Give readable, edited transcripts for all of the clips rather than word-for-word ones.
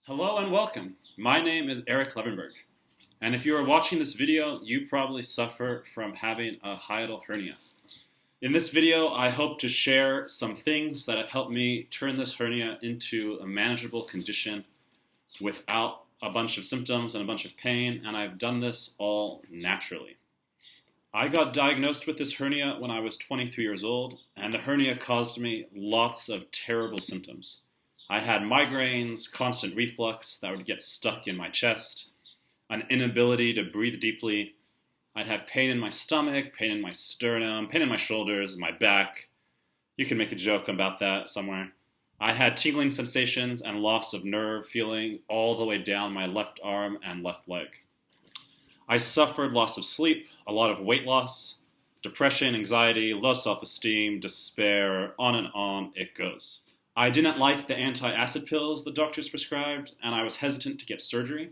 Hello and welcome. My name is Eric Levenberg, and if you are watching this video, you probably suffer from having a hiatal hernia. In this video, I hope to share some things that have helped me turn this hernia into a manageable condition without a bunch of symptoms and a bunch of pain, and I've done this all naturally. I got diagnosed with this hernia when I was 23 years old, and the hernia caused me lots of terrible symptoms. I had migraines, constant reflux that would get stuck in my chest, an inability to breathe deeply. I'd have pain in my stomach, pain in my sternum, pain in my shoulders, my back. You can make a joke about that somewhere. I had tingling sensations and loss of nerve feeling all the way down my left arm and left leg. I suffered loss of sleep, a lot of weight loss, depression, anxiety, low self-esteem, despair, on it goes. I didn't like the anti-acid pills the doctors prescribed, and I was hesitant to get surgery,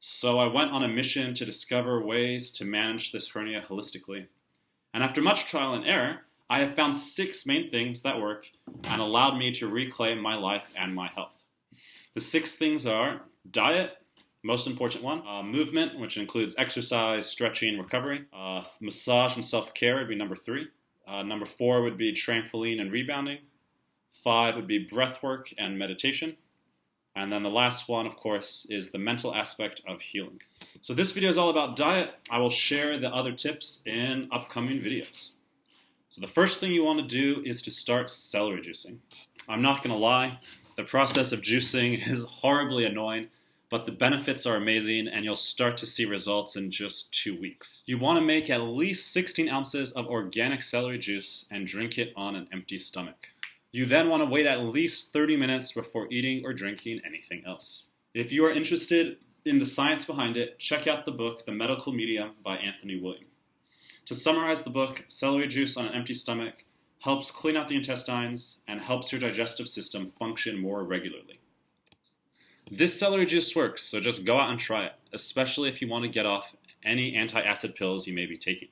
so I went on a mission to discover ways to manage this hernia holistically. And after much trial and error, I have found 6 main things that work and allowed me to reclaim my life and my health. The 6 things are diet, most important one, movement, which includes exercise, stretching, recovery, massage and self-care would be number 3. Number 4 would be trampoline and rebounding. 5 would be breath work and meditation. And then the last one, of course, is the mental aspect of healing. So this video is all about diet. I will share the other tips in upcoming videos. So the first thing you want to do is to start celery juicing. I'm not going to lie, the process of juicing is horribly annoying, but the benefits are amazing and you'll start to see results in just 2 weeks. You want to make at least 16 ounces of organic celery juice and drink it on an empty stomach. You then want to wait at least 30 minutes before eating or drinking anything else. If you are interested in the science behind it, check out the book, The Medical Medium by Anthony William. To summarize the book, celery juice on an empty stomach helps clean out the intestines and helps your digestive system function more regularly. This celery juice works, so just go out and try it, especially if you want to get off any anti-acid pills you may be taking.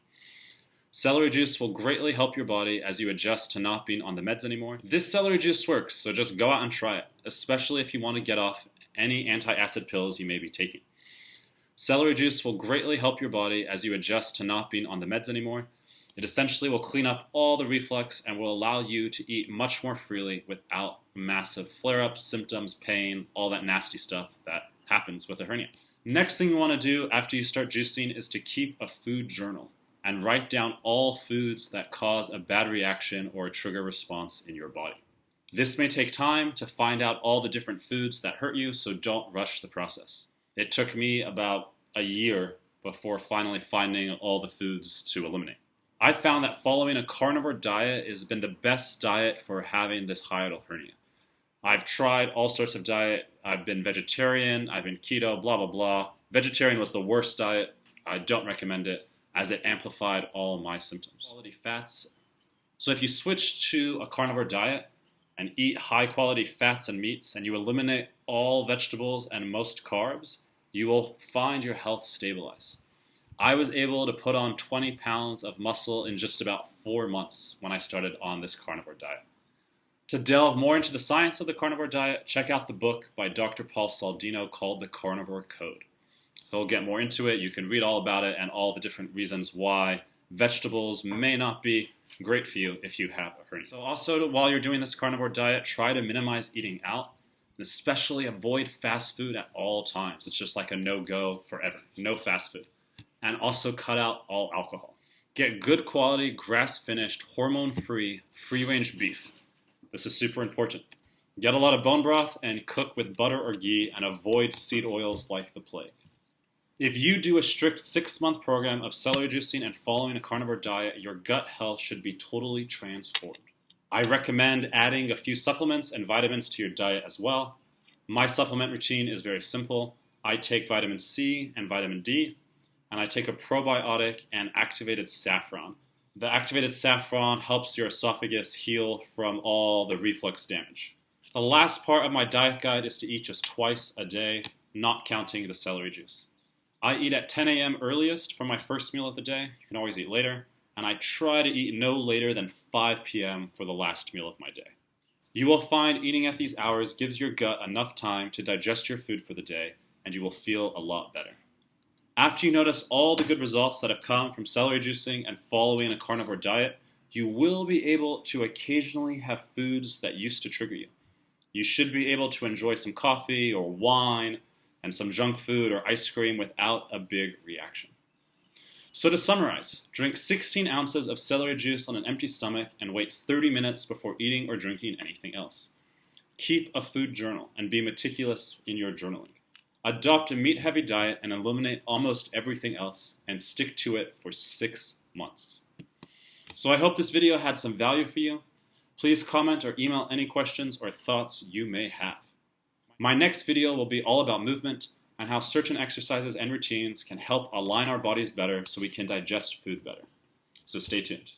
Celery juice will greatly help your body as you adjust to not being on the meds anymore. This celery juice works, so just go out and try it, especially if you want to get off any anti-acid pills you may be taking. Celery juice will greatly help your body as you adjust to not being on the meds anymore. It essentially will clean up all the reflux and will allow you to eat much more freely without massive flare-ups, symptoms, pain, all that nasty stuff that happens with a hernia. Next thing you want to do after you start juicing is to keep a food journal and write down all foods that cause a bad reaction or a trigger response in your body. This may take time to find out all the different foods that hurt you, so don't rush the process. It took me about a year before finally finding all the foods to eliminate. I found that following a carnivore diet has been the best diet for having this hiatal hernia. I've tried all sorts of diet. I've been vegetarian, I've been keto, blah, blah, blah. Vegetarian was the worst diet. I don't recommend it, as it amplified all my symptoms. Quality fats. So if you switch to a carnivore diet and eat high quality fats and meats and you eliminate all vegetables and most carbs, you will find your health stabilize. I was able to put on 20 pounds of muscle in just about 4 months when I started on this carnivore diet. To delve more into the science of the carnivore diet, check out the book by Dr. Paul Saldino called The Carnivore Code. He'll get more into it. You can read all about it and all the different reasons why vegetables may not be great for you if you have a hernia. So also, while you're doing this carnivore diet, try to minimize eating out, and especially avoid fast food at all times. It's just like a no-go forever. No fast food. And also cut out all alcohol. Get good quality, grass-finished, hormone-free, free-range beef. This is super important. Get a lot of bone broth and cook with butter or ghee and avoid seed oils like the plague. If you do a strict 6-month program of celery juicing and following a carnivore diet, your gut health should be totally transformed. I recommend adding a few supplements and vitamins to your diet as well. My supplement routine is very simple. I take vitamin C and vitamin D, and I take a probiotic and activated saffron. The activated saffron helps your esophagus heal from all the reflux damage. The last part of my diet guide is to eat just twice a day, not counting the celery juice. I eat at 10 a.m. earliest for my first meal of the day. You can always eat later. And I try to eat no later than 5 p.m. for the last meal of my day. You will find eating at these hours gives your gut enough time to digest your food for the day, and you will feel a lot better. After you notice all the good results that have come from celery juicing and following a carnivore diet, you will be able to occasionally have foods that used to trigger you. You should be able to enjoy some coffee or wine and some junk food or ice cream without a big reaction. So to summarize, drink 16 ounces of celery juice on an empty stomach and wait 30 minutes before eating or drinking anything else. Keep a food journal and be meticulous in your journaling. Adopt a meat-heavy diet and eliminate almost everything else and stick to it for 6 months. So I hope this video had some value for you. Please comment or email any questions or thoughts you may have. My next video will be all about movement and how certain exercises and routines can help align our bodies better so we can digest food better. So stay tuned.